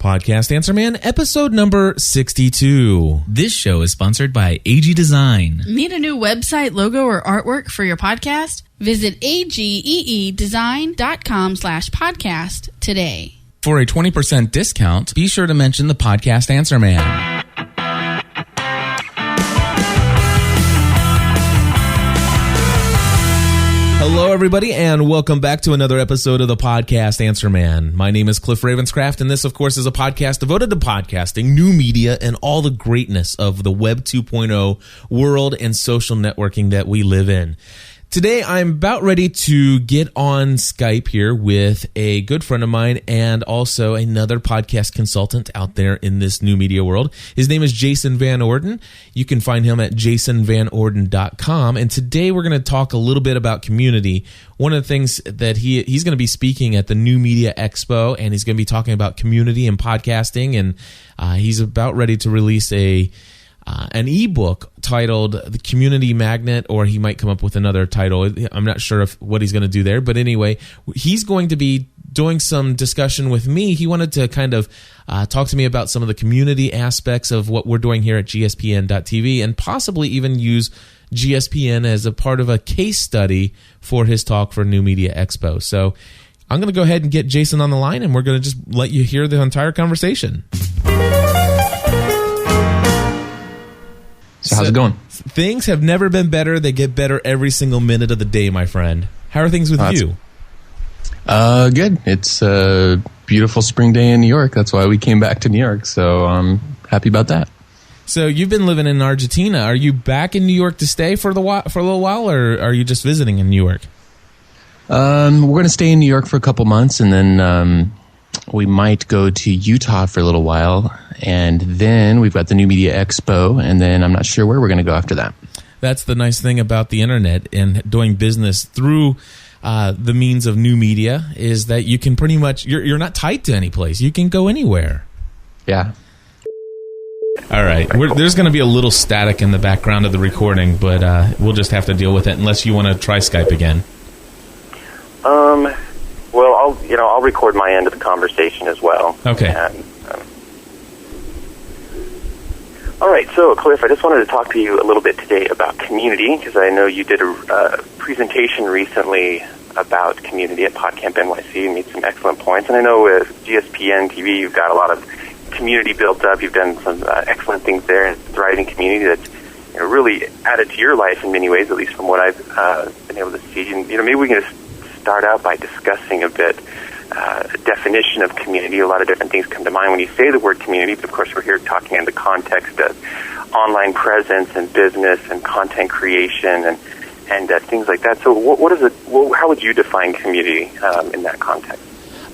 Podcast Answer Man, episode number 62. This show is sponsored by AG Design. Need a new website, logo, or artwork for your podcast? Visit ageedesign.com/podcast today. For a 20% discount, be sure to mention the Podcast Answer Man. Hello, everybody, and welcome back to another episode of the Podcast Answer Man. My name is Cliff Ravenscraft, and this, of course, is a podcast devoted to podcasting, new media, and all the greatness of the Web 2.0 world and social networking that we live in. Today, I'm about ready to get on Skype here with a good friend of mine and also another podcast consultant out there in this new media world. His name is Jason Van Orden. You can find him at jasonvanorden.com. And today, we're going to talk a little bit about community. One of the things that he's going to be speaking at the New Media Expo, and he's going to be talking about community and podcasting. And he's about ready to release an ebook titled The Community Magnet, or he might come up with another title. I'm not sure what he's going to do there. But anyway, he's going to be doing some discussion with me. He wanted to kind of talk to me about some of the community aspects of what we're doing here at gspn.tv and possibly even use GSPN as a part of a case study for his talk for New Media Expo. So I'm going to go ahead and get Jason on the line, and we're going to just let you hear the entire conversation. So how's it going? Things have never been better. They get better every single minute of the day, my friend. How are things with you? Good. It's a beautiful spring day in New York. That's why we came back to New York. So I'm happy about that. So you've been living in Argentina. Are you back in New York to stay for a little while, or are you just visiting in New York? We're going to stay in New York for a couple months, and then we might go to Utah for a little while. And then we've got the New Media Expo, and then I'm not sure where we're going to go after that. That's the nice thing about the internet and doing business through the means of new media is that you can pretty much, you're not tied to any place. You can go anywhere. Yeah. All right. There's going to be a little static in the background of the recording, but we'll just have to deal with it unless you want to try Skype again. Well, I'll record my end of the conversation as well. Okay. And, all right, so Cliff, I just wanted to talk to you a little bit today about community, because I know you did a presentation recently about community at PodCamp NYC and made some excellent points. And I know with GSPN TV, you've got a lot of community built up. You've done some excellent things there, and thriving community that's really added to your life in many ways, at least from what I've been able to see. And maybe we can just start out by discussing a bit a definition of community. A lot of different things come to mind when you say the word community, but of course we're here talking in the context of online presence and business and content creation and things like that. So what is it? How would you define community in that context?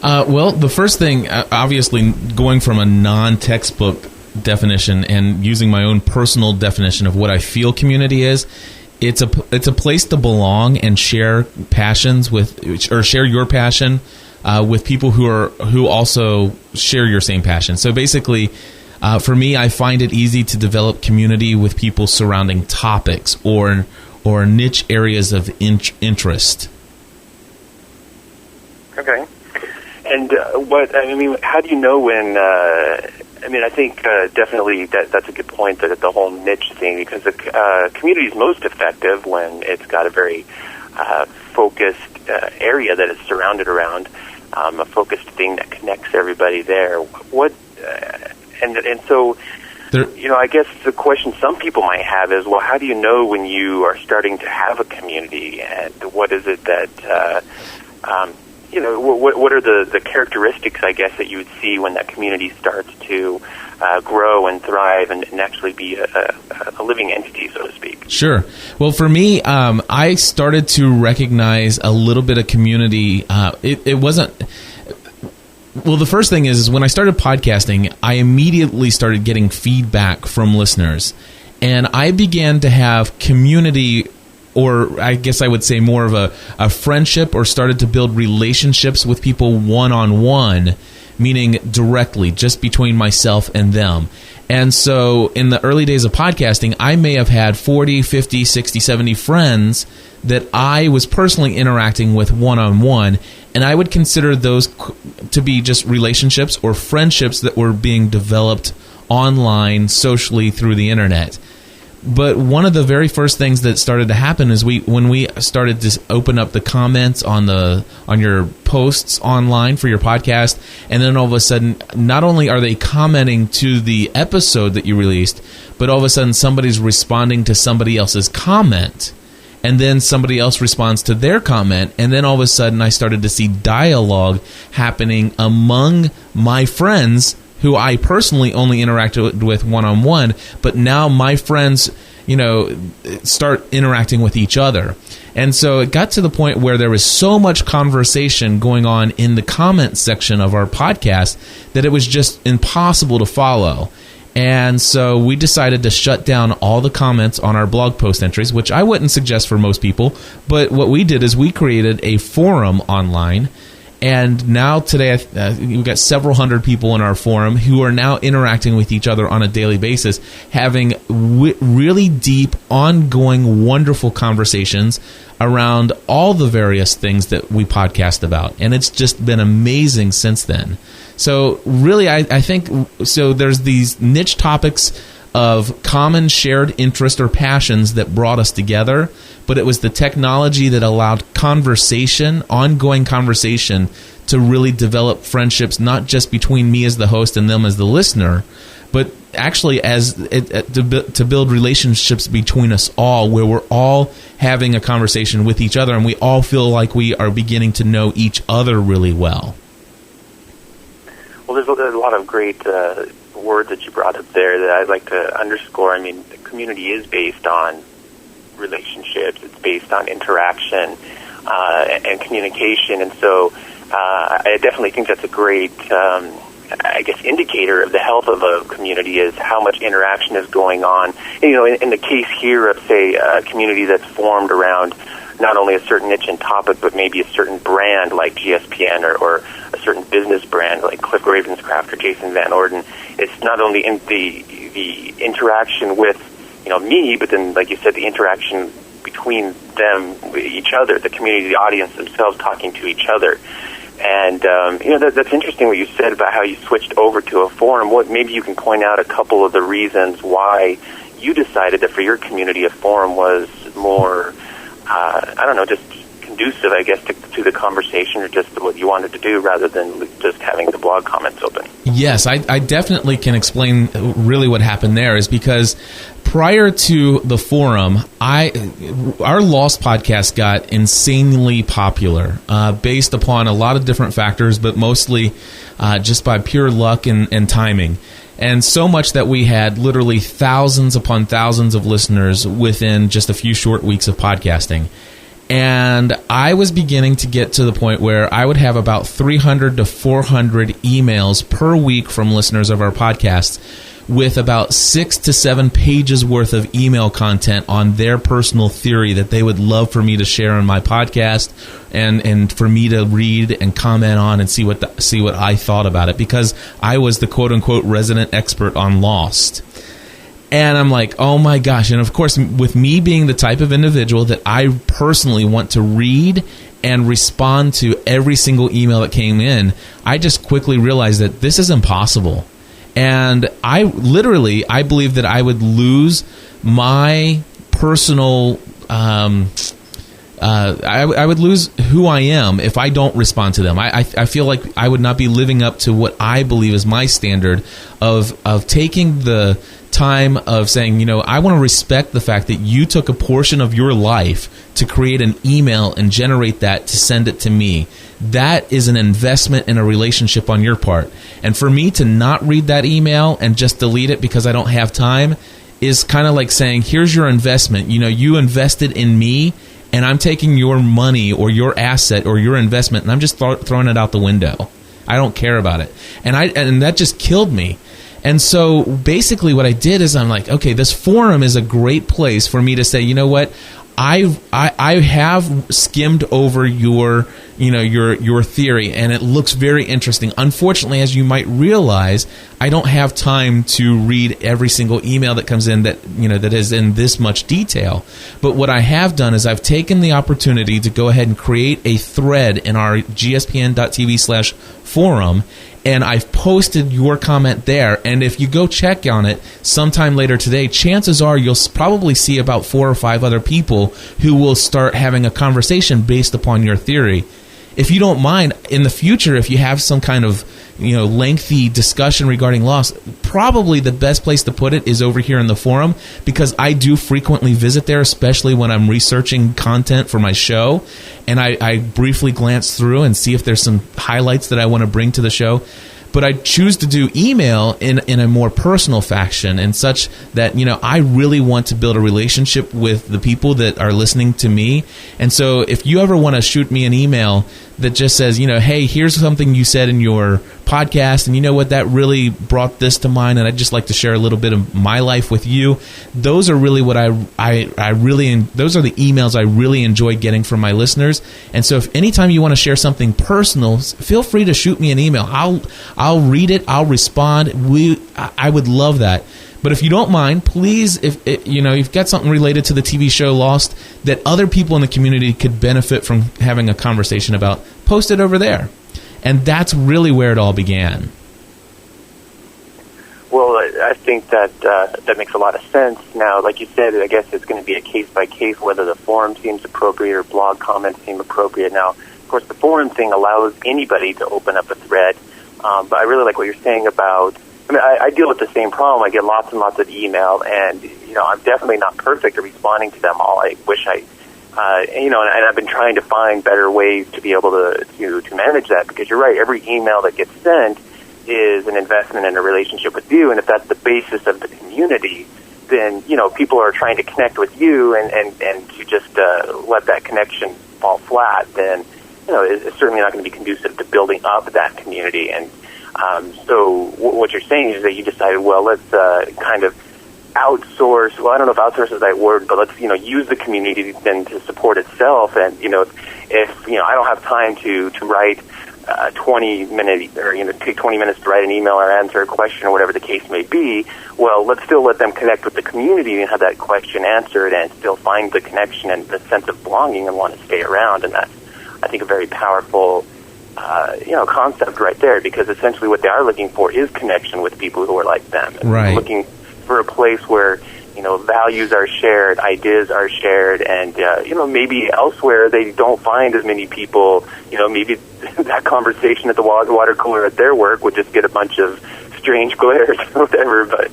Well, the first thing, obviously, going from a non-textbook definition and using my own personal definition of what I feel community is, it's a place to belong and share passions with, or share your passion with people who also share your same passion. So basically, for me, I find it easy to develop community with people surrounding topics or niche areas of interest. Okay. And how do you know when? I think definitely that's a good point. That the whole niche thing, because the community is most effective when it's got a very focused area that it's surrounded around. A focused thing that connects everybody there. So, I guess the question some people might have is, well, how do you know when you are starting to have a community, and what is it that, what are the characteristics, I guess, that you would see when that community starts to grow and thrive and actually be a living entity, so to speak? Sure. Well, for me, I started to recognize a little bit of community. It wasn't... Well, the first thing is when I started podcasting, I immediately started getting feedback from listeners. And I began to have community, or I guess I would say more of a friendship, or started to build relationships with people one-on-one, meaning directly, just between myself and them. And so in the early days of podcasting, I may have had 40, 50, 60, 70 friends that I was personally interacting with one-on-one. And I would consider those to be just relationships or friendships that were being developed online, socially, through the internet. But one of the very first things that started to happen is when we started to open up the comments on your posts online for your podcast, and then all of a sudden, not only are they commenting to the episode that you released, but all of a sudden somebody's responding to somebody else's comment. And then somebody else responds to their comment, and then all of a sudden I started to see dialogue happening among my friends who I personally only interacted with one-on-one, but now my friends, start interacting with each other. And so it got to the point where there was so much conversation going on in the comment section of our podcast that it was just impossible to follow. And so we decided to shut down all the comments on our blog post entries, which I wouldn't suggest for most people. But what we did is we created a forum online. And now today, we've got several hundred people in our forum who are now interacting with each other on a daily basis, having really deep, ongoing, wonderful conversations around all the various things that we podcast about. And it's just been amazing since then. So really, I think, so there's these niche topics of common shared interest or passions that brought us together, but it was the technology that allowed conversation, ongoing conversation, to really develop friendships, not just between me as the host and them as the listener, but actually to build relationships between us all, where we're all having a conversation with each other and we all feel like we are beginning to know each other really well. Well, there's a lot of great words that you brought up there that I'd like to underscore. I mean, the community is based on relationships. It's based on interaction and communication. And so I definitely think that's a great, indicator of the health of a community is how much interaction is going on. And, in the case here of, say, a community that's formed around not only a certain niche and topic, but maybe a certain brand like GSPN or a certain business brand like Cliff Ravenscraft or Jason Van Orden. It's not only in the interaction with me, but then, like you said, the interaction between them, each other, the community, the audience themselves talking to each other. And that's interesting what you said about how you switched over to a forum. Maybe you can point out a couple of the reasons why you decided that for your community a forum was more just conducive, I guess, to the conversation, or just what you wanted to do rather than just having the blog comments open. Yes, I definitely can explain really what happened there, is because prior to the forum, our Lost podcast got insanely popular based upon a lot of different factors, but mostly just by pure luck and timing. And so much that we had literally thousands upon thousands of listeners within just a few short weeks of podcasting. And I was beginning to get to the point where I would have about 300 to 400 emails per week from listeners of our podcasts, with about 6 to 7 pages worth of email content on their personal theory that they would love for me to share on my podcast, and for me to read and comment on and see what I thought about it, because I was the quote-unquote resident expert on Lost. And I'm like, oh my gosh. And of course, with me being the type of individual that I personally want to read and respond to every single email that came in, I just quickly realized that this is impossible. And I believe that I would lose my personal, I would lose who I am if I don't respond to them. I feel like I would not be living up to what I believe is my standard of taking the time of saying, I want to respect the fact that you took a portion of your life to create an email and generate that to send it to me. That is an investment in a relationship on your part. And for me to not read that email and just delete it because I don't have time is kind of like saying, here's your investment. You invested in me, and I'm taking your money or your asset or your investment, and I'm just throwing it out the window. I don't care about it. And that just killed me. And so basically what I did is I'm like, okay, this forum is a great place for me to say, you know what? I have skimmed over your your theory, and it looks very interesting. Unfortunately, as you might realize, I don't have time to read every single email that comes in that is in this much detail. But what I have done is I've taken the opportunity to go ahead and create a thread in our gspn.tv/forum, and I've posted your comment there. And if you go check on it sometime later today, chances are you'll probably see about 4 or 5 other people who will start having a conversation based upon your theory. If you don't mind, in the future, if you have some kind of lengthy discussion regarding loss, probably the best place to put it is over here in the forum, because I do frequently visit there, especially when I'm researching content for my show, and I briefly glance through and see if there's some highlights that I want to bring to the show. But I choose to do email in a more personal fashion, and such that I really want to build a relationship with the people that are listening to me. And so if you ever want to shoot me an email that just says, hey, here's something you said in your podcast, and you know what, that really brought this to mind, and I'd just like to share a little bit of my life with you. Those are really what I really, those are the emails I really enjoy getting from my listeners. And so if anytime you want to share something personal, feel free to shoot me an email. I'll read it. I'll respond. I would love that. But if you don't mind, please, if you've got something related to the TV show Lost that other people in the community could benefit from having a conversation about, post it over there. And that's really where it all began. Well, I think that makes a lot of sense. Now, like you said, I guess it's going to be a case-by-case whether the forum seems appropriate or blog comments seem appropriate. Now, of course, the forum thing allows anybody to open up a thread, but I really like what you're saying about, I deal with the same problem. I get lots and lots of email, and I'm definitely not perfect at responding to them all. I wish and I've been trying to find better ways to be able to manage that, because you're right, every email that gets sent is an investment in a relationship with you, and if that's the basis of the community, then people are trying to connect with you, and to just let that connection fall flat, then it's certainly not going to be conducive to building up that community. And so what you're saying is that you decided, well, let's kind of outsource. Well, I don't know if outsource is the right word, but let's use the community then to support itself. And if I don't have time to write 20 minutes or take 20 minutes to write an email or answer a question or whatever the case may be, well, let's still let them connect with the community and have that question answered, and still find the connection and the sense of belonging and want to stay around. And that's, I think, a very powerful concept right there, because essentially what they are looking for is connection with people who are like them. And right. Looking for a place where values are shared, ideas are shared, and maybe elsewhere they don't find as many people. Maybe that conversation at the water cooler at their work would just get a bunch of strange glares or whatever, but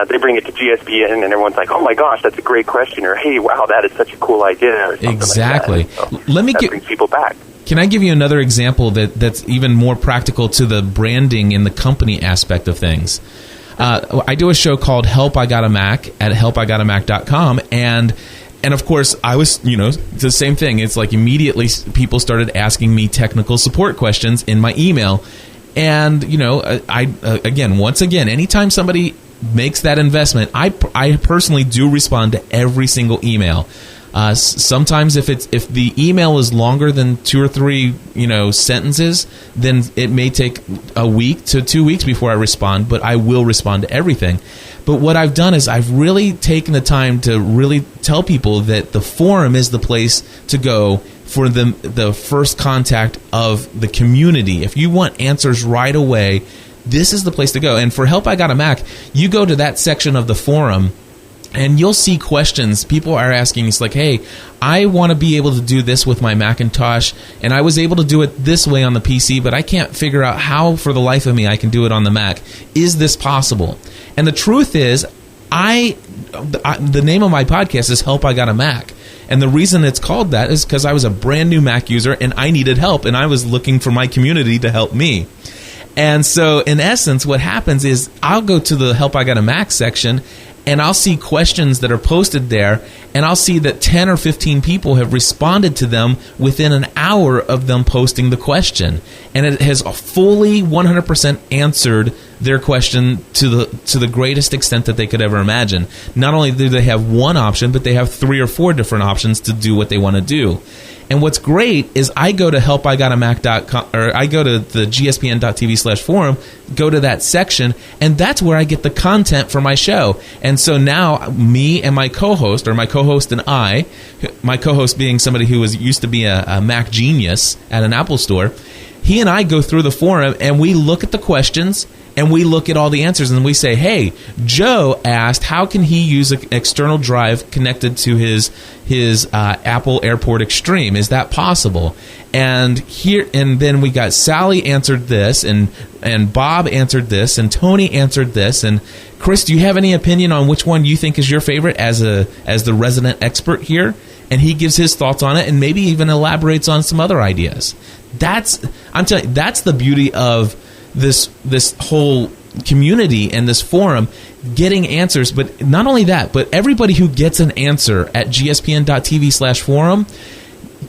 they bring it to GSPN and everyone's like, oh my gosh, that's a great question, or hey, wow, that is such a cool idea, or something exactly. like that. So Let me that brings people back. Can I give you another example that's even more practical to the branding and the company aspect of things? I do a show called Help I Got a Mac at helpigotamac.com, and of course I was, it's the same thing. It's like immediately people started asking me technical support questions in my email, and once again, anytime somebody makes that investment, I personally do respond to every single email. Sometimes if the email is longer than 2 or 3 sentences, then it may take a week to 2 weeks before I respond, but I will respond to everything. But what I've done is I've really taken the time to really tell people that the forum is the place to go for the first contact of the community. If you want answers right away, this is the place to go. And for Help I Got a Mac, you go to that section of the forum, and you'll see questions. People are asking, it's like, hey, I want to be able to do this with my Macintosh, and I was able to do it this way on the PC, but I can't figure out how for the life of me I can do it on the Mac. Is this possible? And the truth is, the name of my podcast is Help I Got a Mac. And the reason it's called that is because I was a brand new Mac user, and I needed help, and I was looking for my community to help me. And so, in essence, what happens is I'll go to the Help I Got a Mac section, and I'll see questions that are posted there, and I'll see that 10 or 15 people have responded to them within an hour of them posting the question. And it has fully 100% answered their question to the greatest extent that they could ever imagine. Not only do they have one option, but they have 3 or 4 different options to do what they want to do. And what's great is I go to helpigotamac.com, or I go to the gspn.tv/forum, go to that section, and that's where I get the content for my show. And so now me and my co-host, or my co-host and I, my co-host being somebody who used to be a Mac genius at an Apple store, he and I go through the forum and we look at the questions and we look at all the answers and we say, hey, Joe asked how can he use an external drive connected to his Apple Airport Extreme? Is that possible? And then we got Sally answered this, and Bob answered this, and Tony answered this. And Chris, do you have any opinion on which one you think is your favorite as the resident expert here? And he gives his thoughts on it and maybe even elaborates on some other ideas. I'm telling you, that's the beauty of this whole community and this forum, getting answers. But not only that, but everybody who gets an answer at gspn.tv/forum,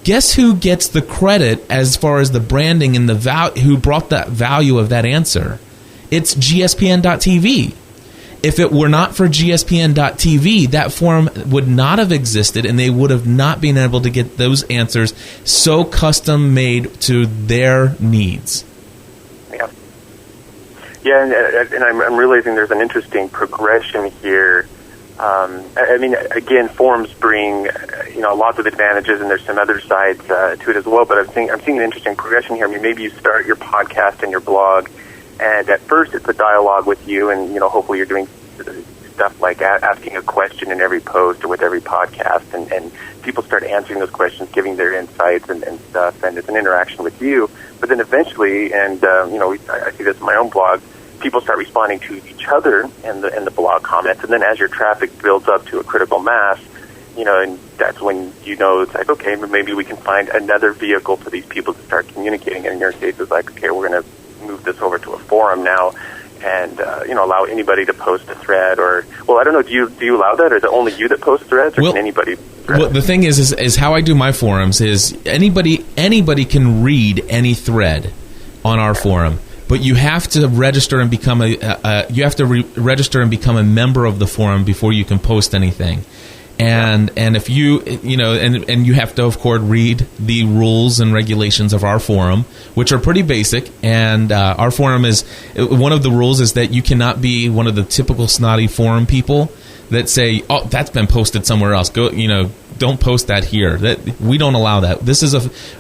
guess who gets the credit as far as the branding and who brought that value of that answer? It's gspn.tv. If it were not for gspn.tv, that forum would not have existed, and they would have not been able to get those answers so custom made to their needs. Yeah, and I'm realizing there's an interesting progression here. I mean, again, forums bring lots of advantages, and there's some other sides to it as well. But I'm seeing an interesting progression here. I mean, maybe you start your podcast and your blog, and at first it's a dialogue with you, and hopefully you're doing stuff like asking a question in every post or with every podcast, and people start answering those questions, giving their insights and stuff, and it's an interaction with you. But then eventually, and I see this in my own blog, people start responding to each other in the blog comments, and then as your traffic builds up to a critical mass, and that's when it's like, okay, maybe we can find another vehicle for these people to start communicating. And in your case, it's like, okay, we're going to move this over to a forum now, and allow anybody to post a thread. Or, well, I don't know, do you allow that, or is it only you that posts threads, or can anybody? Well, the thing is how I do my forums is anybody can read any thread on our forum. But you have to register and become register and become a member of the forum before you can post anything. And if you and you have to, of course, read the rules and regulations of our forum, which are pretty basic. And our forum is, one of the rules is that you cannot be one of the typical snotty forum people that say, oh, that's been posted somewhere else. Go, don't post that here. That we don't allow that.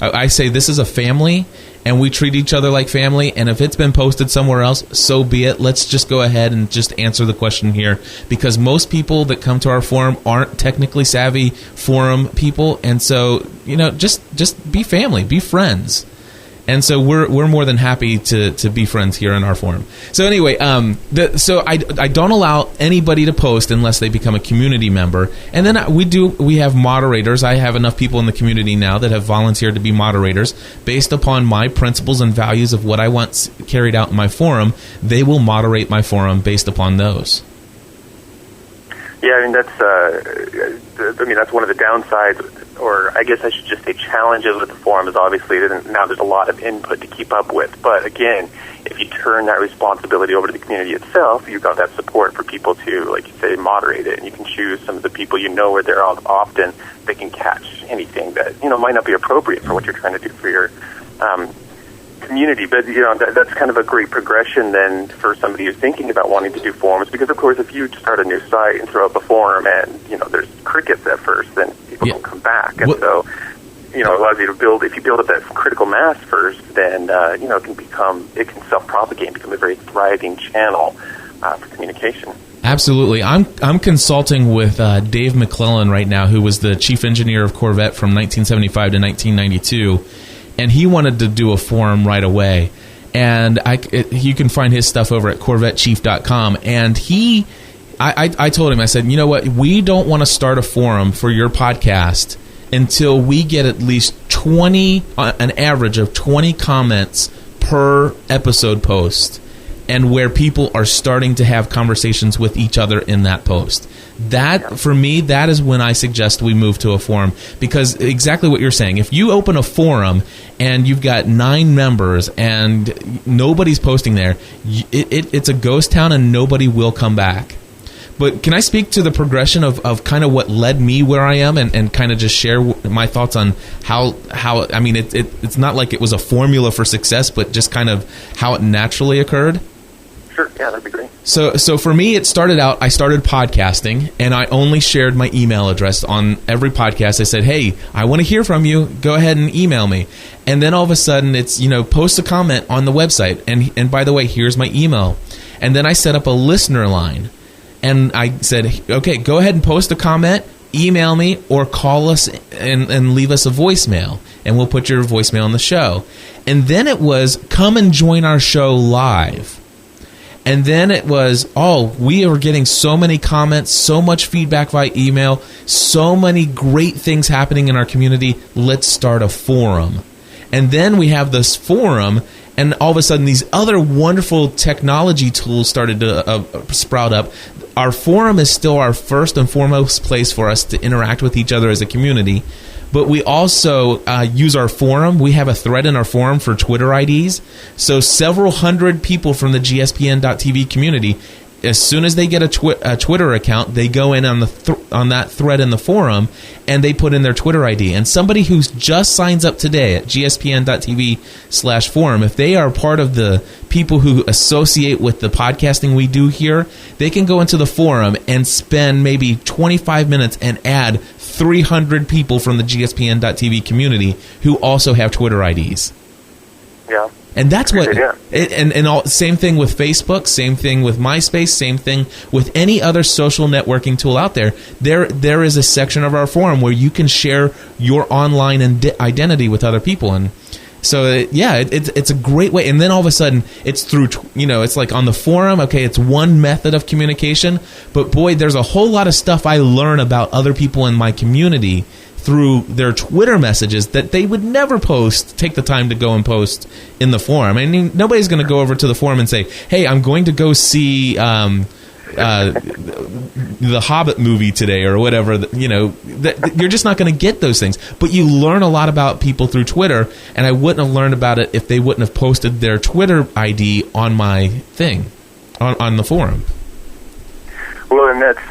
I say this is a family, and we treat each other like family, and if it's been posted somewhere else, so be it. Let's just go ahead and just answer the question here, because most people that come to our forum aren't technically savvy forum people, and so, just be family, be friends. And so we're more than happy to be friends here in our forum. So anyway, so I don't allow anybody to post unless they become a community member. And then we have moderators. I have enough people in the community now that have volunteered to be moderators based upon my principles and values of what I want carried out in my forum. They will moderate my forum based upon those. Yeah, I mean that's one of the downsides, or I guess I should just say challenges with the forum, is obviously now there's a lot of input to keep up with. But again, if you turn that responsibility over to the community itself, you've got that support for people to, like you say, moderate it, and you can choose some of the people where they're often they can catch anything that might not be appropriate for what you're trying to do for your community. But that's kind of a great progression then for somebody who's thinking about wanting to do forums, because of course if you start a new site and throw up a forum and there's crickets at first, then people don't come back. And so it allows you to build, if you build up that critical mass first, then it can self-propagate and become a very thriving channel for communication. Absolutely. I'm consulting with Dave McClellan right now, who was the chief engineer of Corvette from 1975 to 1992. And he wanted to do a forum right away. And you can find his stuff over at CorvetteChief.com. And I told him, I said, you know what? We don't want to start a forum for your podcast until we get at least an average of 20 comments per episode post, and where people are starting to have conversations with each other in that post. That, for me, that is when I suggest we move to a forum, because exactly what you're saying, if you open a forum and you've got 9 members and nobody's posting there, it's a ghost town and nobody will come back. But can I speak to the progression of kind of what led me where I am, and kind of just share my thoughts on how I mean, it's not like it was a formula for success, but just kind of how it naturally occurred? Sure, yeah, that'd be great. So for me, it started out, I started podcasting, and I only shared my email address on every podcast. I said, hey, I want to hear from you. Go ahead and email me. And then all of a sudden, it's, post a comment on the website. And by the way, here's my email. And then I set up a listener line. And I said, okay, go ahead and post a comment, email me, or call us and leave us a voicemail. And we'll put your voicemail on the show. And then it was, come and join our show live. And then it was, we are getting so many comments, so much feedback via email, so many great things happening in our community. Let's start a forum. And then we have this forum, and all of a sudden these other wonderful technology tools started to sprout up. Our forum is still our first and foremost place for us to interact with each other as a community. But we also use our forum. We have a thread in our forum for Twitter IDs. So several hundred people from the GSPN.TV community, as soon as they get a Twitter account, they go in on that thread in the forum, and they put in their Twitter ID. And somebody who just signs up today at gspn.tv/forum, if they are part of the people who associate with the podcasting we do here, they can go into the forum and spend maybe 25 minutes and add 300 people from the GSPN.TV community who also have Twitter IDs. Yeah. And that's what, yeah. Same thing with Facebook, same thing with MySpace, same thing with any other social networking tool out there. There is a section of our forum where you can share your online identity with other people. And so, it's a great way. And then all of a sudden, it's through, it's like on the forum, okay, it's one method of communication. But boy, there's a whole lot of stuff I learn about other people in my community through their Twitter messages that they would never take the time to go and post in the forum. I mean, nobody's going to go over to the forum and say, hey, I'm going to go see the Hobbit movie today or whatever. You're just not going to get those things. But you learn a lot about people through Twitter, and I wouldn't have learned about it if they wouldn't have posted their Twitter ID on my thing, on the forum. Well, and that's...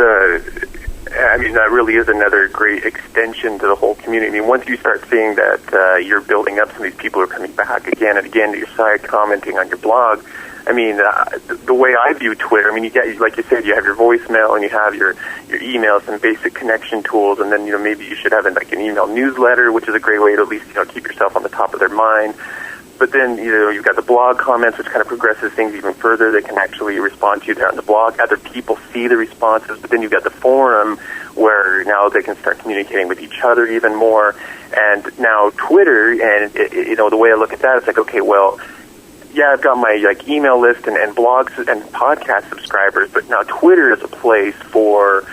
that really is another great extension to the whole community. I mean, once you start seeing that you're building up, some of these people are coming back again and again to your site, commenting on your blog. I mean, the way I view Twitter, I mean, you get, like you said, you have your voicemail and you have your email, some basic connection tools, and then, maybe you should have an email newsletter, which is a great way to at least, keep yourself on the top of their mind. But then, you've got the blog comments, which kind of progresses things even further. They can actually respond to you there on the blog. Other people see the responses. But then you've got the forum, where now they can start communicating with each other even more. And now Twitter, and, the way I look at that, it's like, okay, well, yeah, I've got my email list and blogs and podcast subscribers, but now Twitter is a place for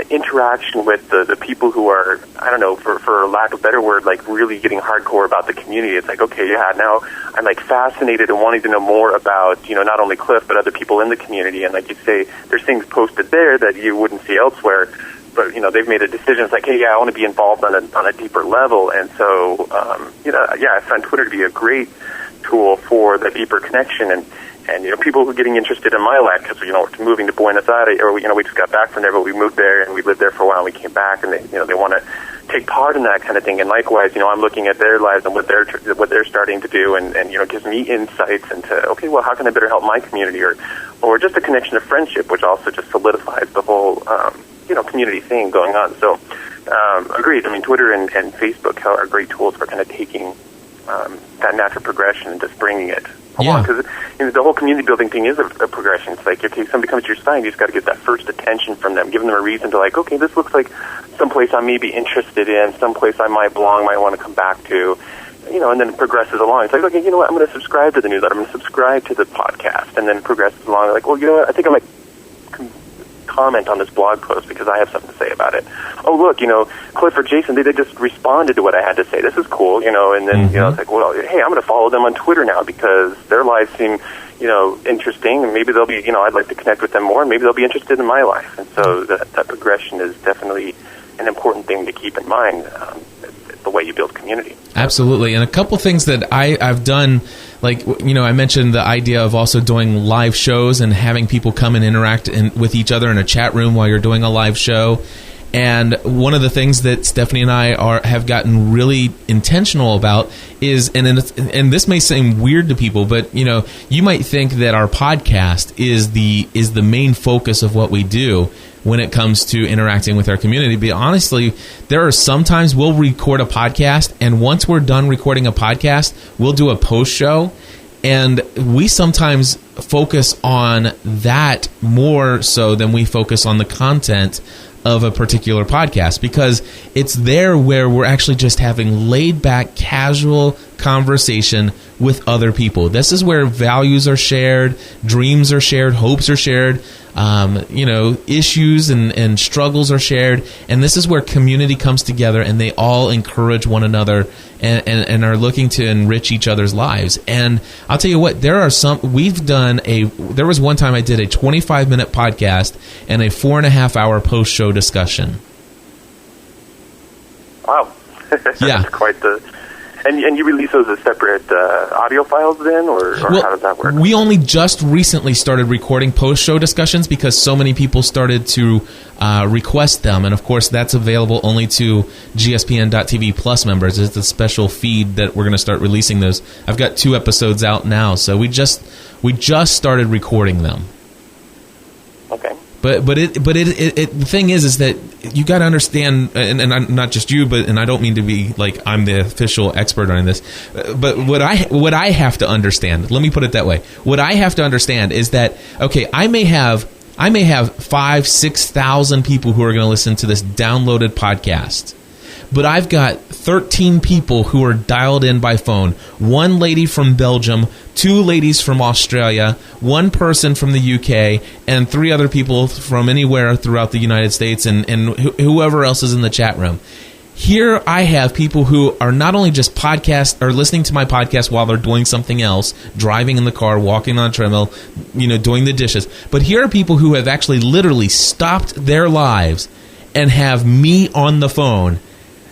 interaction with the people who are, I don't know, for lack of a better word, really getting hardcore about the community. It's like, okay, yeah, now I'm fascinated and wanting to know more about, not only Cliff, but other people in the community. And like you say, there's things posted there that you wouldn't see elsewhere. But, they've made a decision. It's like, hey, yeah, I want to be involved on a deeper level. And so, I find Twitter to be a great tool for the deeper connection. And people who are getting interested in my life, because, we're moving to Buenos Aires, or, we just got back from there, but we moved there and we lived there for a while and we came back, and they want to take part in that kind of thing. And likewise, I'm looking at their lives and what they're starting to do, and gives me insights into, okay, well, how can I better help my community, or just a connection of friendship, which also just solidifies the whole, community thing going on. So, agreed. I mean, Twitter and Facebook are great tools for kind of taking that natural progression and just bringing it along. Because the whole community building thing is a progression. It's like, okay, somebody comes to your site, you just got to get that first attention from them, giving them a reason to okay, this looks like someplace I may be interested in, someplace I might might want to come back to. And then it progresses along. It's like, okay, you know what, I'm going to subscribe to the newsletter, I'm going to subscribe to the podcast, and then progresses along. Like, well, you know what, I think I might comment on this blog post because I have something to say about it. Oh, look, Cliff or Jason, they just responded to what I had to say. This is cool, and then, it's like, well, hey, I'm going to follow them on Twitter now because their lives seem, interesting, and maybe they'll be, I'd like to connect with them more, and maybe they'll be interested in my life. And so that progression is definitely an important thing to keep in mind, the way you build community. Absolutely. And a couple things that I've done I mentioned the idea of also doing live shows and having people come and interact with each other in a chat room while you're doing a live show. And one of the things that Stephanie and I have gotten really intentional about is, and this may seem weird to people, but you might think that our podcast is the main focus of what we do when it comes to interacting with our community. But honestly, there are sometimes we'll record a podcast, and once we're done recording a podcast, we'll do a post show. And we sometimes focus on that more so than we focus on the content of a particular podcast, because it's there where we're actually just having laid back, casual conversation with other people. This is where values are shared, dreams are shared, hopes are shared, issues and struggles are shared. And this is where community comes together and they all encourage one another and are looking to enrich each other's lives. And I'll tell you what, there was one time I did a 25-minute podcast and a 4.5-hour post-show discussion. Wow. Yeah. That's quite the... And you release those as separate audio files then, or how does that work? We only just recently started recording post-show discussions because so many people started to request them. And, of course, that's available only to GSPN.TV Plus members. It's a special feed that we're going to start releasing those. I've got 2 episodes out now, so we just started recording them. Okay. But the thing is that you got to understand, and I'm not just you, and I don't mean to be like I'm the official expert on this, but what I have to understand, let me put it that way. What I have to understand is that, okay, I may have 5,000-6,000 people who are going to listen to this downloaded podcast. But I've got 13 people who are dialed in by phone. 1 lady from Belgium, 2 ladies from Australia, 1 person from the UK, and 3 other people from anywhere throughout the United States and whoever else is in the chat room. Here I have people who are not only just listening to my podcast while they're doing something else, driving in the car, walking on a treadmill, doing the dishes. But here are people who have actually literally stopped their lives and have me on the phone.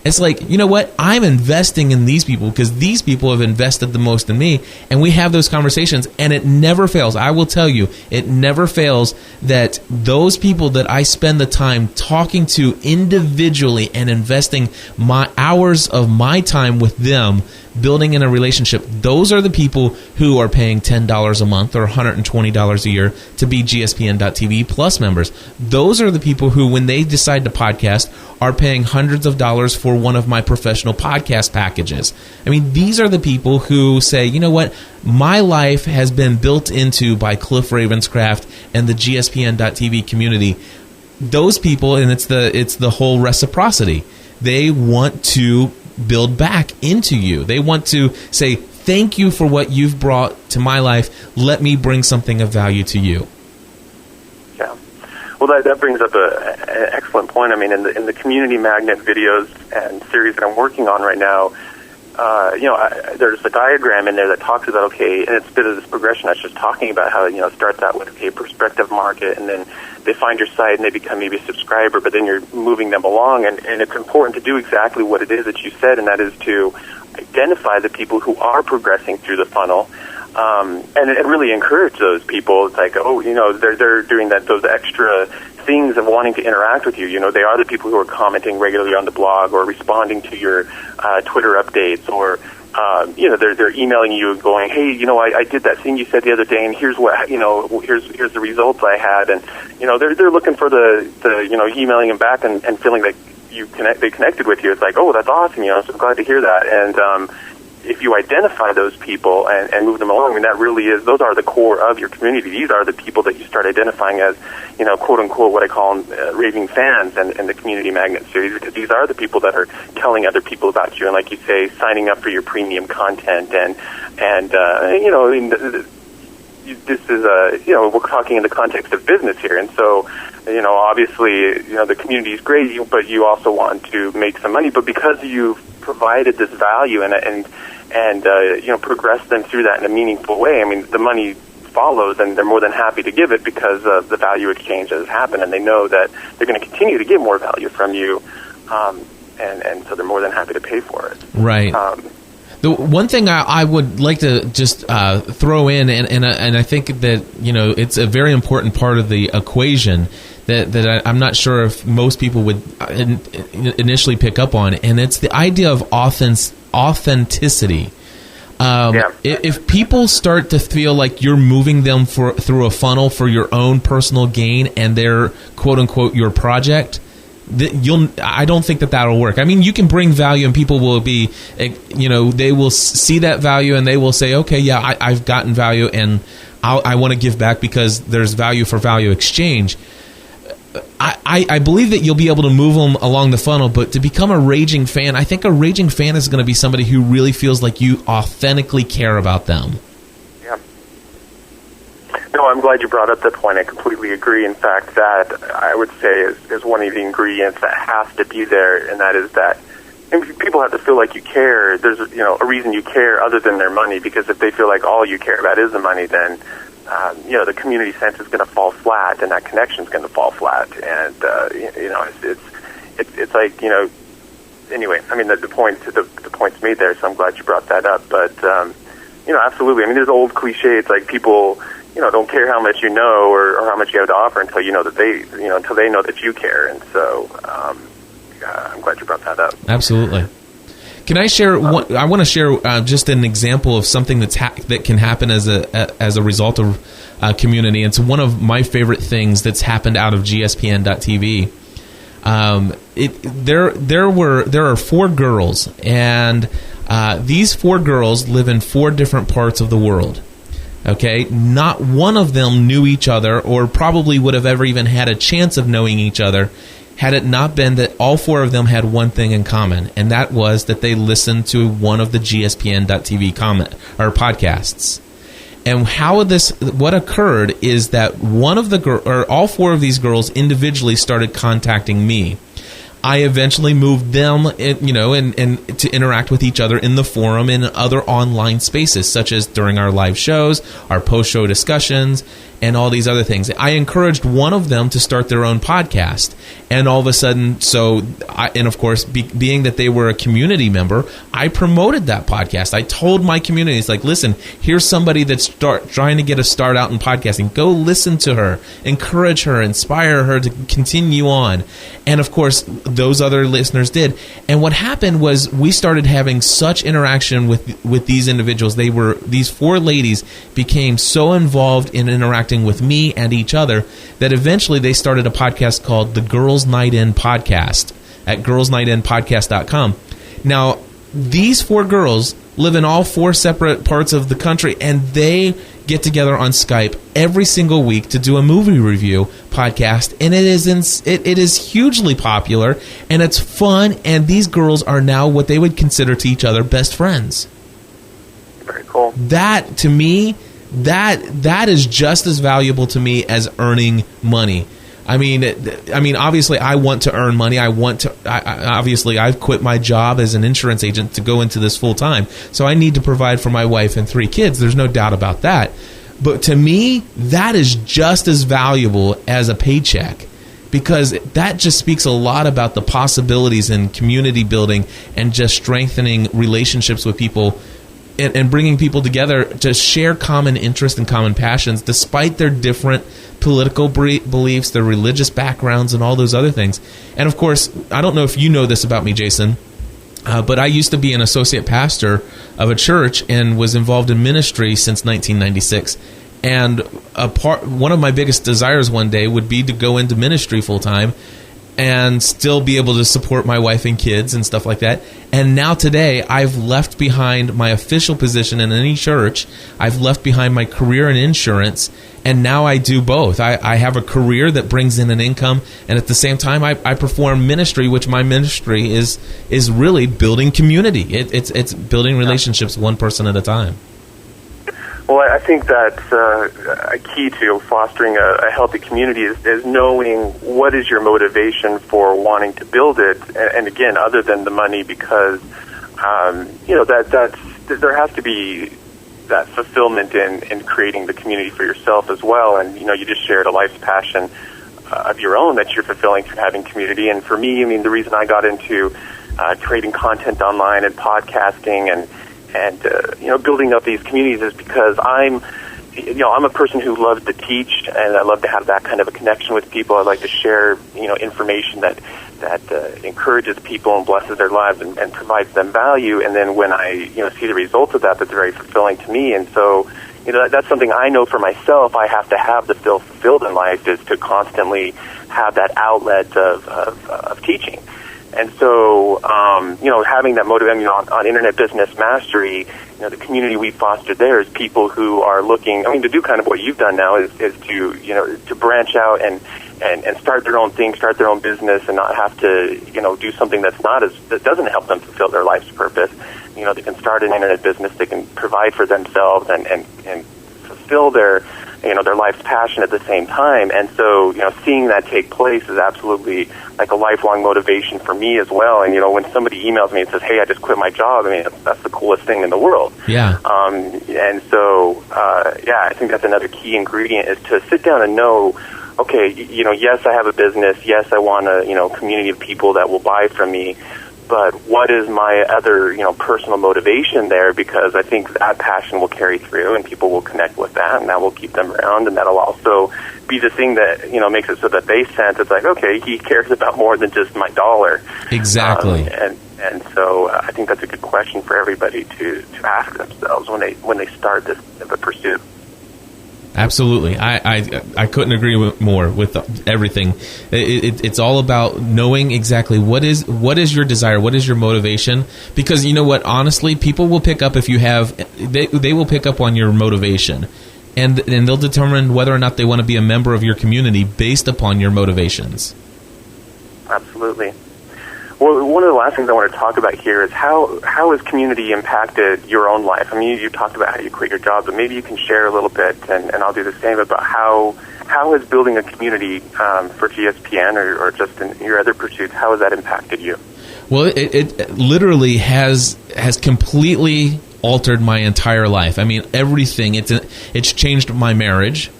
It's like, you know what? I'm investing in these people because these people have invested the most in me, and we have those conversations, and it never fails. I will tell you, it never fails that those people that I spend the time talking to individually and investing my hours of my time with them, building in a relationship, those are the people who are paying $10 a month or $120 a year to be GSPN.TV Plus members. Those are the people who, when they decide to podcast, are paying hundreds of dollars for one of my professional podcast packages. I mean, these are the people who say, you know what, my life has been built into by Cliff Ravenscraft and the GSPN.TV community. Those people, and it's the whole reciprocity. They want to build back into you. They want to say, thank you for what you've brought to my life. Let me bring something of value to you. Yeah. Well, that brings up an excellent point. I mean, in the Community Magnet videos and series that I'm working on right now, there's a diagram in there that talks about, okay, and it's a bit of this progression I was just talking about, how, it starts out with, okay, prospective market, and then they find your site and they become maybe a subscriber, but then you're moving them along, and it's important to do exactly what it is that you said, and that is to identify the people who are progressing through the funnel, and really encourage those people. It's like, they're doing those extra things of wanting to interact with you. They are the people who are commenting regularly on the blog or responding to your Twitter updates, or they're emailing you going, hey, I did that thing you said the other day, and here's what, here's the results I had, and they're looking for the emailing them back and feeling like they connected with you. It's like, oh, that's awesome, I'm so glad to hear that. And if you identify those people and move them along, I mean, that really is, those are the core of your community. These are the people that you start identifying as, quote unquote, what I call raving fans and the Community Magnet series, because these are the people that are telling other people about you, and like you say, signing up for your premium content, and this is we're talking in the context of business here, and so obviously the community is great, but you also want to make some money, but because you've provided this value and progress them through that in a meaningful way, I mean, the money follows, and they're more than happy to give it because of the value exchange that has happened, and they know that they're going to continue to get more value from you, and so they're more than happy to pay for it. Right. The one thing I would like to just throw in, and I think that it's a very important part of the equation that I'm not sure if most people would initially pick up on, and it's the idea of authenticity. If people start to feel like you're moving them through a funnel for your own personal gain, and they're quote unquote your project, I don't think that'll work. I mean, you can bring value, and people will be, they will see that value, and they will say, okay, yeah, I've gotten value, and I want to give back because there's value for value exchange. I believe that you'll be able to move them along the funnel, but to become a raging fan, I think a raging fan is going to be somebody who really feels like you authentically care about them. Yeah. No, I'm glad you brought up that point. I completely agree. In fact, that I would say is one of the ingredients that has to be there, and that is that people have to feel like you care. There's a reason you care other than their money, because if they feel like all you care about is the money, then the community sense is going to fall flat, and that connection is going to fall flat. And it's like anyway. I mean, the point's made there, so I'm glad you brought that up. But absolutely. I mean, there's old cliche. It's like people don't care how much you know or how much you have to offer until until they know that you care. And so I'm glad you brought that up. Absolutely. Can I share? I want to share just an example of something that can happen as a result of community. It's one of my favorite things that's happened out of GSPN.TV. There are 4 girls, and these 4 girls live in 4 different parts of the world. Okay, not one of them knew each other, or probably would have ever even had a chance of knowing each other, had it not been that all 4 of them had one thing in common, and that was that they listened to one of the GSPN.TV podcasts. And what occurred is that all 4 of these girls individually started contacting me. I eventually moved them, and to interact with each other in the forum and other online spaces, such as during our live shows, our post-show discussions, and all these other things. I encouraged one of them to start their own podcast, and all of a sudden, of course, being that they were a community member, I promoted that podcast. I told my community, it's like, listen, here's somebody that's trying to get a start out in podcasting. Go listen to her, encourage her, inspire her to continue on. And of course, those other listeners did. And what happened was we started having such interaction with these individuals. These 4 ladies became so involved in interacting with me and each other that eventually they started a podcast called the Girls Night In Podcast at girlsnightinpodcast.com. Now, these 4 girls live in all 4 separate parts of the country, and they get together on Skype every single week to do a movie review podcast, and it is hugely popular, and it's fun, and these girls are now what they would consider to each other best friends. Very cool. That, to me, that is just as valuable to me as earning money. I mean, obviously, I want to earn money. Obviously, I've quit my job as an insurance agent to go into this full time. So I need to provide for my wife and 3 kids. There's no doubt about that. But to me, that is just as valuable as a paycheck, because that just speaks a lot about the possibilities in community building and just strengthening relationships with people and bringing people together to share common interests and common passions, despite their different political beliefs, their religious backgrounds, and all those other things. And of course, I don't know if you know this about me, Jason, but I used to be an associate pastor of a church and was involved in ministry since 1996. And one of my biggest desires one day would be to go into ministry full time and still be able to support my wife and kids and stuff like that. And now today, I've left behind my official position in any church. I've left behind my career in insurance, and now I do both. I have a career that brings in an income, and at the same time, I perform ministry, which my ministry is really building community. It's building relationships one person at a time. Well, I think that's a key to fostering a healthy community is knowing what is your motivation for wanting to build it, and again, other than the money, because there has to be that fulfillment in creating the community for yourself as well. And you just shared a life's passion of your own that you're fulfilling through having community. And for me, the reason I got into creating content online and podcasting and building up these communities is because I'm a person who loves to teach, and I love to have that kind of a connection with people. I like to share, information that encourages people and blesses their lives and provides them value. And then when I, see the results of that, that's very fulfilling to me. And so, that's something I know for myself. I have to have to feel fulfilled in life is to constantly have that outlet of teaching. And so, having that motivation on Internet Business Mastery, the community we fostered there is people who are looking, to do kind of what you've done now is to branch out and start their own thing, start their own business, and not have to, do something that doesn't help them fulfill their life's purpose. They can start an internet business, they can provide for themselves and fulfill their life's passion at the same time. And so, seeing that take place is absolutely like a lifelong motivation for me as well. And, when somebody emails me and says, hey, I just quit my job, that's the coolest thing in the world. Yeah. And so, I think that's another key ingredient is to sit down and know, okay, yes, I have a business. Yes, I want a, community of people that will buy from me. But what is my other, personal motivation there? Because I think that passion will carry through and people will connect with that, and that will keep them around, and that'll also be the thing that, makes it so that they sense it's like, okay, he cares about more than just my dollar. Exactly. And so I think that's a good question for everybody to ask themselves when they start this pursuit. Absolutely. I couldn't agree more with everything. It's all about knowing exactly what is your desire, what is your motivation, because you know what, honestly, people will pick up if you have, they will pick up on your motivation, and they'll determine whether or not they want to be a member of your community based upon your motivations. Absolutely. Well, one of the last things I want to talk about here is how has community impacted your own life? You talked about how you quit your job, but maybe you can share a little bit, and I'll do the same, about how has building a community for GSPN or just in your other pursuits, how has that impacted you? Well, it literally has completely altered my entire life. Everything. It's changed my marriage.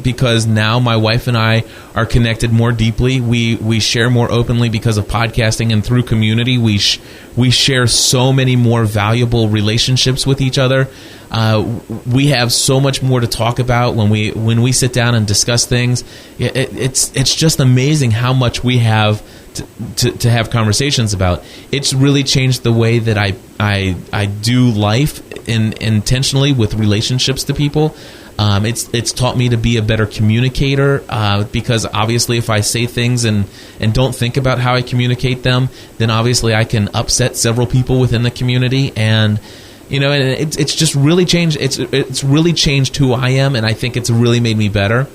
Because now my wife and I are connected more deeply. We share more openly because of podcasting, and through community, we share so many more valuable relationships with each other. We have so much more to talk about when we sit down and discuss things. It's just amazing how much we have to have conversations about. It's really changed the way that I do life intentionally with relationships to people. It's taught me to be a better communicator, because obviously if I say things and don't think about how I communicate them, then obviously I can upset several people within the community, and it's just really changed. It's really changed who I am, and I think it's really made me better.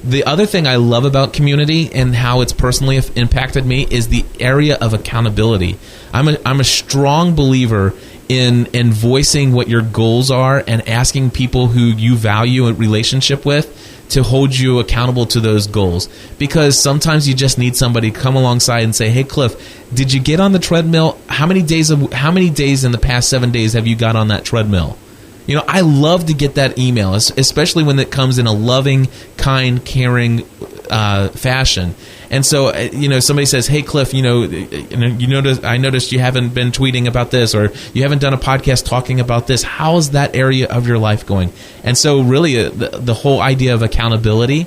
The other thing I love about community and how it's personally impacted me is the area of accountability. I'm a strong believer in voicing what your goals are and asking people who you value a relationship with to hold you accountable to those goals. Because sometimes you just need somebody to come alongside and say, hey, Cliff, did you get on the treadmill? How many days in the past 7 days have you got on that treadmill? I love to get that email, especially when it comes in a loving, kind, caring fashion. And so, somebody says, hey, Cliff, I noticed you haven't been tweeting about this, or you haven't done a podcast talking about this. How's that area of your life going? And so really the whole idea of accountability,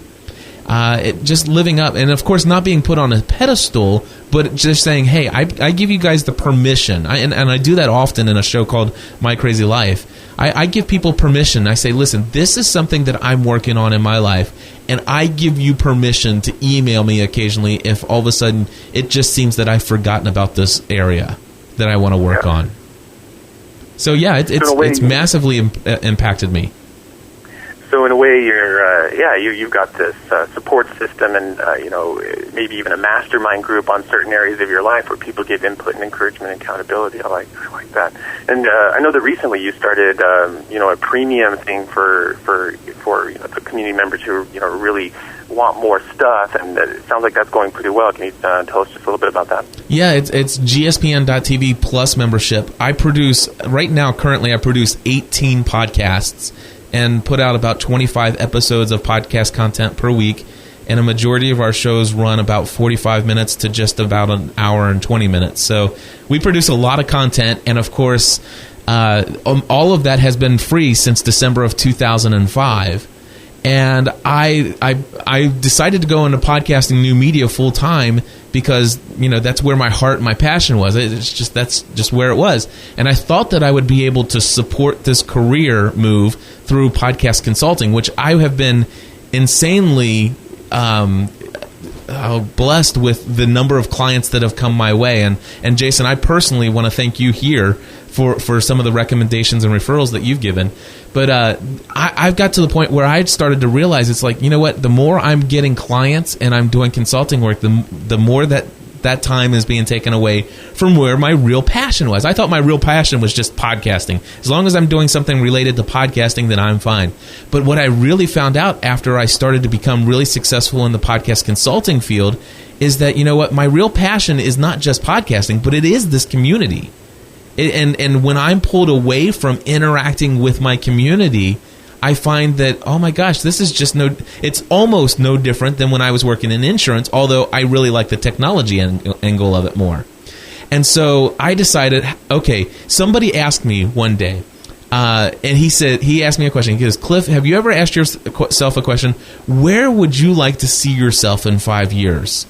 just living up, and of course not being put on a pedestal, but just saying, hey, I give you guys the permission. And I do that often in a show called My Crazy Life. I give people permission. I say, listen, this is something that I'm working on in my life, and I give you permission to email me occasionally if all of a sudden it just seems that I've forgotten about this area that I want to work on. So yeah, it's massively impacted me. So in a way, you've got this support system, and maybe even a mastermind group on certain areas of your life where people give input and encouragement and accountability. I like that. And I know that recently you started a premium thing for the community members who really want more stuff, and it sounds like that's going pretty well. Can you tell us just a little bit about that? Yeah, it's gspn.tv plus membership. Currently I produce 18 podcasts and put out about 25 episodes of podcast content per week, and a majority of our shows run about 45 minutes to just about an hour and 20 minutes. So we produce a lot of content, and of course, All of that has been free since December of 2005. And I decided to go into podcasting new media full time because, that's where my heart and my passion was. That's just where it was. And I thought that I would be able to support this career move through podcast consulting, which I have been insanely blessed with the number of clients that have come my way. And Jason, I personally want to thank you here for some of the recommendations and referrals that you've given. But I've got to the point where I started to realize it's like, the more I'm getting clients and I'm doing consulting work, the more that time is being taken away from where my real passion was. I thought my real passion was just podcasting. As long as I'm doing something related to podcasting, then I'm fine. But what I really found out after I started to become really successful in the podcast consulting field is that, my real passion is not just podcasting, but it is this community. And when I'm pulled away from interacting with my community, I find that, oh my gosh, this is just it's almost no different than when I was working in insurance, although I really like the technology angle of it more. And so I decided, okay, somebody asked me one day, and he asked me a question. He goes, Cliff, have you ever asked yourself a question, where would you like to see yourself in 5 years?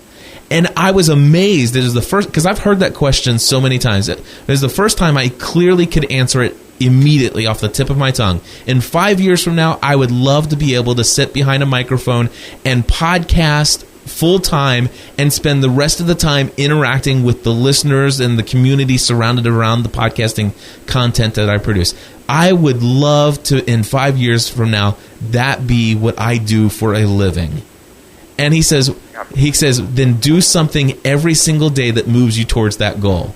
And I was amazed. It was the first, because I've heard that question so many times. It was the first time I clearly could answer it immediately off the tip of my tongue. In 5 years from now, I would love to be able to sit behind a microphone and podcast full time and spend the rest of the time interacting with the listeners and the community surrounded around the podcasting content that I produce. I would love to, in 5 years from now, that be what I do for a living. And he says, then do something every single day that moves you towards that goal.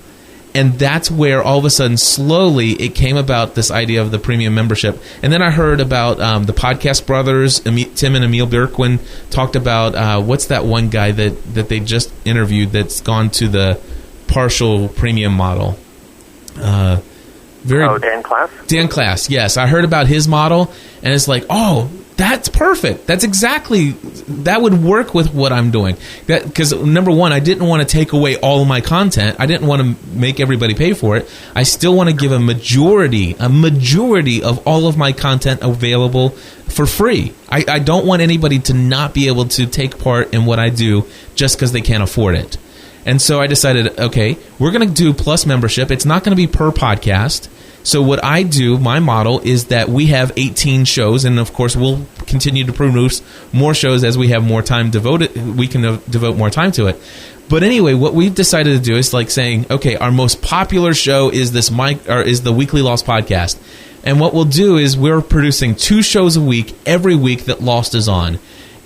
And that's where all of a sudden, slowly, it came about this idea of the premium membership. And then I heard about the Podcast Brothers, Tim and Emil Birkwin talked about, what's that one guy that they just interviewed that's gone to the partial premium model? Dan Class? Dan Class, yes. I heard about his model, and it's like, oh, that's perfect. That would work with what I'm doing. Because number one, I didn't want to take away all of my content. I didn't want to make everybody pay for it. I still want to give a majority of all of my content available for free. I don't want anybody to not be able to take part in what I do just because they can't afford it. And so I decided, okay, we're going to do Plus membership. It's not going to be per podcast. So what I do, my model, is that we have 18 shows, and of course we'll continue to produce more shows as we have more time devoted. We can devote more time to it. But anyway, what we've decided to do is like saying, okay, our most popular show is is the Weekly Lost podcast, and what we'll do is we're producing 2 shows a week every week that Lost is on.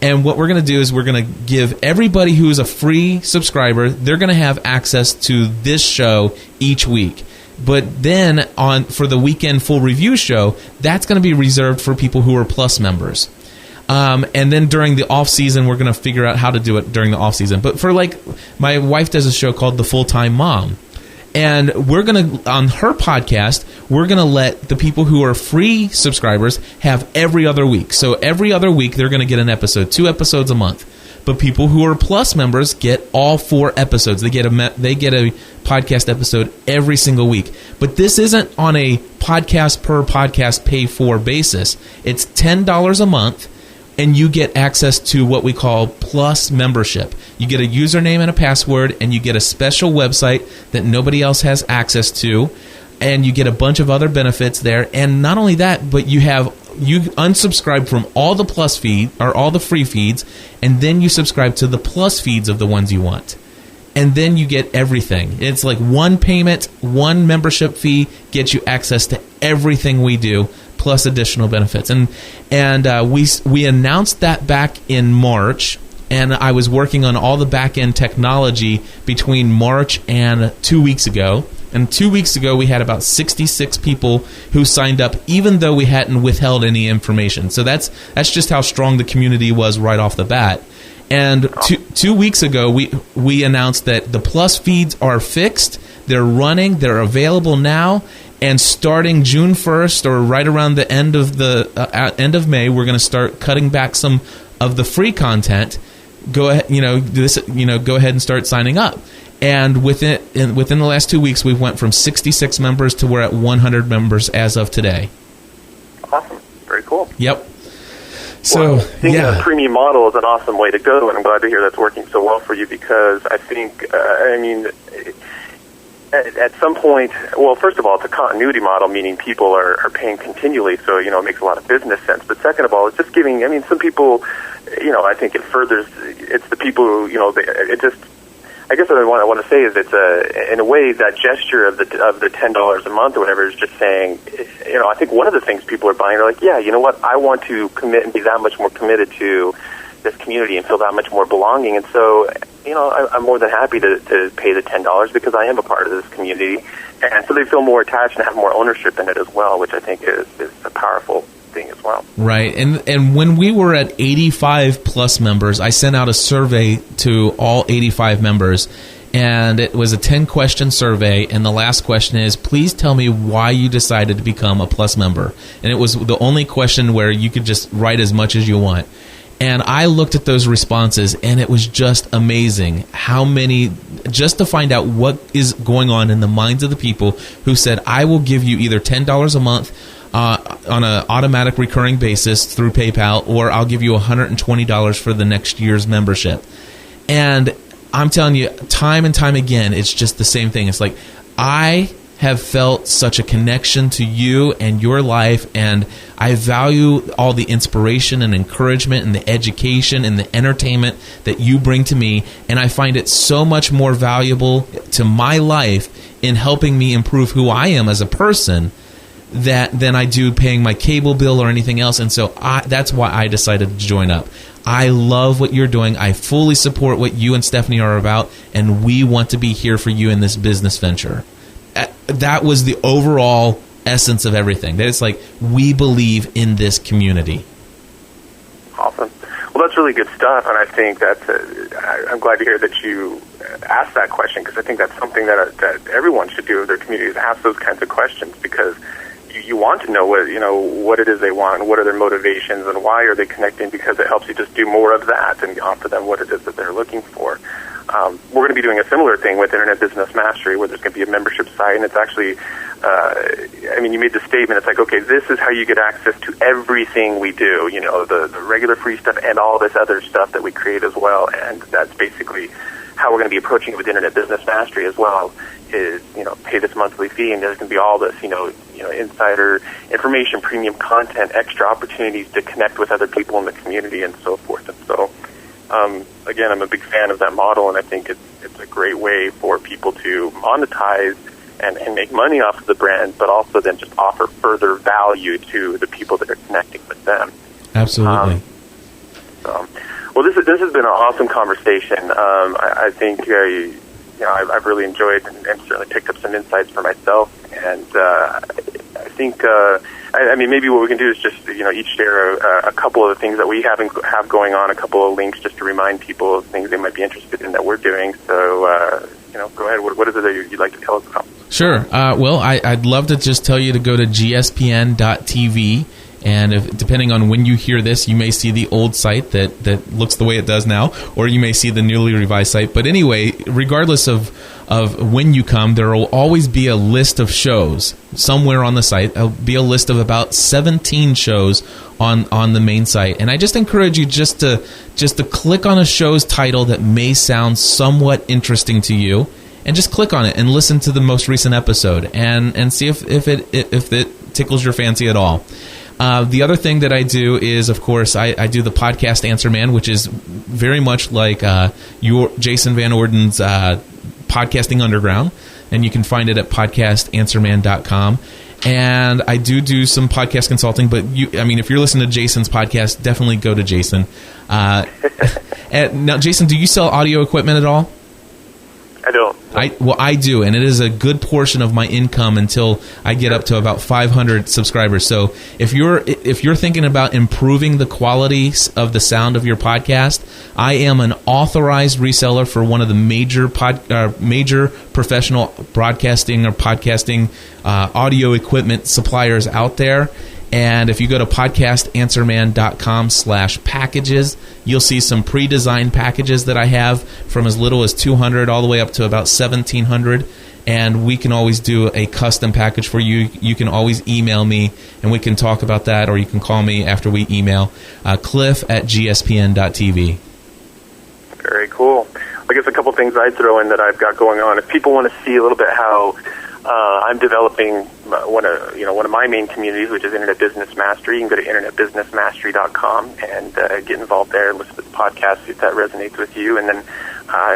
And what we're going to do is we're going to give everybody who is a free subscriber, they're going to have access to this show each week. But then for the weekend full review show, that's going to be reserved for people who are Plus members. And then during the off season, we're going to figure out how to do it during the off season. But for my wife does a show called The Full-Time Mom. And we're going to, on her podcast, we're going to let the people who are free subscribers have every other week. So every other week, they're going to get an episode, 2 episodes a month. But people who are Plus members get all 4 episodes. They get a podcast episode every single week. But this isn't on a podcast per podcast pay for basis. It's $10 a month, and you get access to what we call Plus membership. You get a username and a password, and you get a special website that nobody else has access to, and you get a bunch of other benefits there. And not only that, but you unsubscribe from all the Plus feed or all the free feeds, and then you subscribe to the Plus feeds of the ones you want. And then you get everything. It's like one payment, one membership fee gets you access to everything we do, plus additional benefits. And we announced that back in March, and I was working on all the back-end technology between March and 2 weeks ago. And 2 weeks ago, we had about 66 people who signed up, even though we hadn't withheld any information. So that's just how strong the community was right off the bat. And 2 weeks ago, we announced that the Plus feeds are fixed. They're running. They're available now. And starting June 1st, or right around the end of May, we're going to start cutting back some of the free content. Go ahead, go ahead and start signing up. And within the last 2 weeks, we've went from 66 members to we're at 100 members as of today. Awesome. Very cool. Yep. So, thinking a premium model is an awesome way to go, and I'm glad to hear that's working so well for you because I think, at some point, well, first of all, it's a continuity model, meaning people are paying continually, so, it makes a lot of business sense. But second of all, it's just giving, some people, I think it furthers, it's the people who, I guess what I want to say is it's in a way that gesture of the $10 a month or whatever is just saying, I think one of the things people are buying are like, yeah, you know what, I want to commit and be that much more committed to this community and feel that much more belonging. And so, I'm more than happy to pay the $10 because I am a part of this community. And so they feel more attached and have more ownership in it as well, which I think is a powerful thing as well. Right. And when we were at 85 plus members, I sent out a survey to all 85 members, and it was a 10-question survey, and the last question is, please tell me why you decided to become a plus member. And it was the only question where you could just write as much as you want. And I looked at those responses, and it was just amazing how many, just to find out what is going on in the minds of the people who said, I will give you either $10 a month on an automatic recurring basis through PayPal, or I'll give you $120 for the next year's membership. And I'm telling you, time and time again, it's just the same thing. It's like, I have felt such a connection to you and your life, and I value all the inspiration and encouragement and the education and the entertainment that you bring to me, and I find it so much more valuable to my life in helping me improve who I am as a person than I do paying my cable bill or anything else. And so that's why I decided to join up. I love what you're doing. I fully support what you and Stephanie are about, and we want to be here for you in this business venture. That was the overall essence of everything. That it's like, we believe in this community. Awesome. Well, that's really good stuff, and I think I'm glad to hear that you asked that question, because I think that's something that everyone should do in their communities, ask those kinds of questions, because you want to know what it is they want, and what are their motivations, and why are they connecting, because it helps you just do more of that and offer them what it is that they're looking for. We're going to be doing a similar thing with Internet Business Mastery, where there's going to be a membership site, and it's actually, you made the statement, it's like, okay, this is how you get access to everything we do, the regular free stuff and all this other stuff that we create as well, and that's basically how we're going to be approaching it with Internet Business Mastery as well, is, pay this monthly fee, and there's going to be all this, insider information, premium content, extra opportunities to connect with other people in the community, and so forth. And so, again, I'm a big fan of that model, and I think it's a great way for people to monetize and make money off of the brand, but also then just offer further value to the people that are connecting with them. Absolutely. Well, this has been an awesome conversation. I think I've really enjoyed and certainly picked up some insights for myself, and I think maybe what we can do is just each share a couple of the things that we have going on, a couple of links just to remind people of things they might be interested in that we're doing. So go ahead. What is it that you'd like to tell us about? Sure. Well, I'd love to just tell you to go to gspn.tv. And depending on when you hear this, you may see the old site that looks the way it does now, or you may see the newly revised site. But anyway, regardless of when you come, there will always be a list of shows somewhere on the site. There'll be a list of about 17 shows on the main site. And I just encourage you just to click on a show's title that may sound somewhat interesting to you, and just click on it and listen to the most recent episode and see if it tickles your fancy at all. The other thing that I do is, of course, I do the Podcast Answer Man, which is very much like your Jason Van Orden's Podcasting Underground, and you can find it at podcastanswerman.com. And I do some podcast consulting, but if you're listening to Jason's podcast, definitely go to Jason. Now, Jason, do you sell audio equipment at all? I don't. I do, and it is a good portion of my income until I get up to about 500 subscribers. So if you're thinking about improving the quality of the sound of your podcast, I am an authorized reseller for one of the major professional broadcasting or podcasting audio equipment suppliers out there. And if you go to podcastanswerman.com/packages, you'll see some pre-designed packages that I have from as little as $200 all the way up to about $1,700. And we can always do a custom package for you. You can always email me, and we can talk about that, or you can call me after we email, cliff@gspn.tv. Very cool. I guess a couple things I'd throw in that I've got going on. If people want to see a little bit how I'm developing one of my main communities, which is Internet Business Mastery, you can go to internetbusinessmastery.com and get involved there, listen to the podcast if that resonates with you. And then,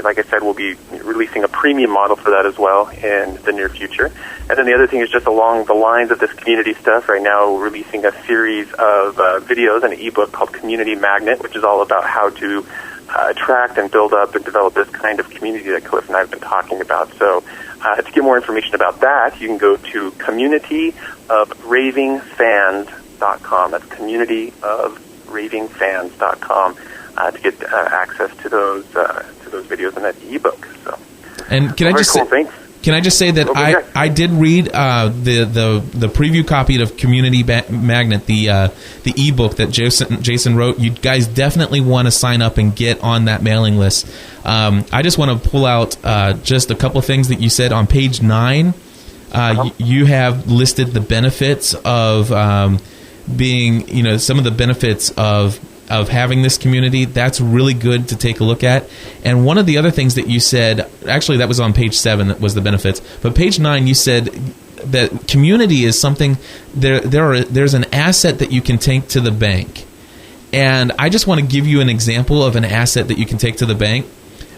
like I said, we'll be releasing a premium model for that as well in the near future. And then the other thing is just along the lines of this community stuff. Right now, we're releasing a series of videos and an ebook called Community Magnet, which is all about how to attract and build up and develop this kind of community that Cliff and I have been talking about. So to get more information about that, you can go to communityofravingfans.com. That's communityofravingfans.com to get access to those videos and that ebook. So, and can I just cool, say, thanks. Can I just say that I did read the preview copy of Community Magnet, the ebook that Jason wrote. You guys definitely want to sign up and get on that mailing list. I just want to pull out just a couple of things that you said on page 9. You have listed the benefits of being, some of the benefits of having this community. That's really good to take a look at. And one of the other things that you said, actually that was on page 7, that was the benefits, but page 9 you said that community is something, there's an asset that you can take to the bank. And I just want to give you an example of an asset that you can take to the bank.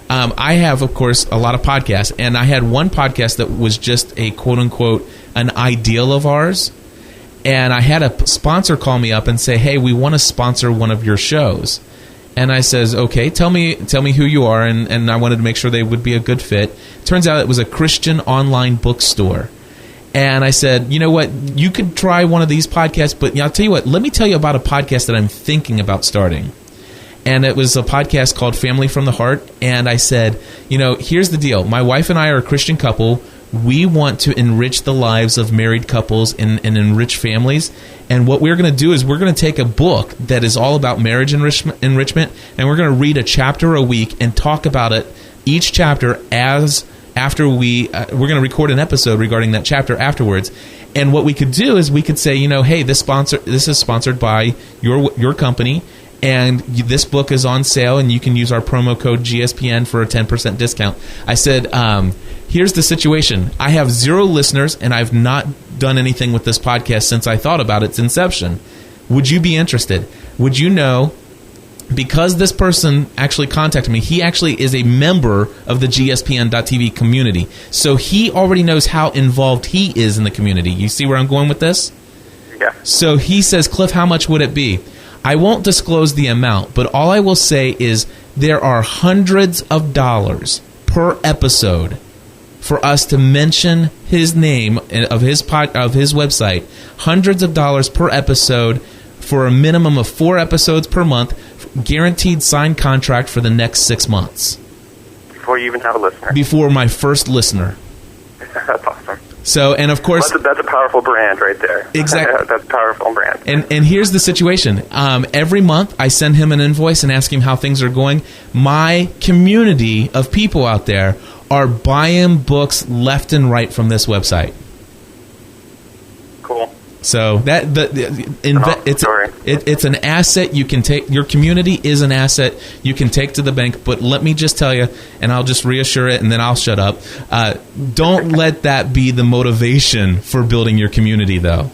I have, of course, a lot of podcasts, and I had one podcast that was just a quote-unquote an ideal of ours. And I had a sponsor call me up and say, "Hey, we want to sponsor one of your shows." And I says, "Okay, tell me who you are." And I wanted to make sure they would be a good fit. Turns out it was a Christian online bookstore. And I said, "You know what? You could try one of these podcasts, but I'll tell you what. Let me tell you about a podcast that I'm thinking about starting." And it was a podcast called Family from the Heart. And I said, here's the deal. My wife and I are a Christian couple. We want to enrich the lives of married couples and enrich families. And what we're going to do is we're going to take a book that is all about marriage enrichment, and we're going to read a chapter a week and talk about it, each chapter, after we're going to record an episode regarding that chapter afterwards. And what we could do is we could say, hey, this is sponsored by your company, and this book is on sale, and you can use our promo code GSPN for a 10% discount. I said, here's the situation. I have 0 listeners, and I've not done anything with this podcast since I thought about its inception. Would you be interested? Would you know, because this person actually contacted me, he actually is a member of the GSPN.TV community. So he already knows how involved he is in the community. You see where I'm going with this? Yeah. So he says, "Cliff, how much would it be?" I won't disclose the amount, but all I will say is there are hundreds of dollars per episode for us to mention his name of his website. Hundreds of dollars per episode for a minimum of 4 episodes per month, guaranteed signed contract for the next 6 months. Before you even have a listener. Before my first listener. That's awesome. So, and of course... That's a powerful brand right there. Exactly. That's a powerful brand. And here's the situation. Every month, I send him an invoice and ask him how things are going. My community of people out there are buying books left and right from this website. Cool. So it's an asset you can take. Your community is an asset you can take to the bank. But let me just tell you, and I'll just reassure it, and then I'll shut up. Don't let that be the motivation for building your community, though.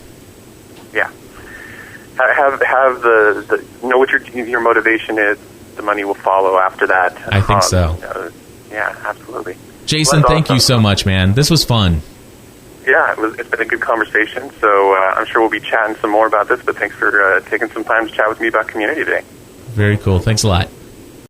Yeah. Have the know what your motivation is. The money will follow after that. I think so. Yeah, absolutely. Jason, thank you so much, man. This was fun. Yeah, it's been a good conversation, so I'm sure we'll be chatting some more about this, but thanks for taking some time to chat with me about community today. Very cool. Thanks a lot.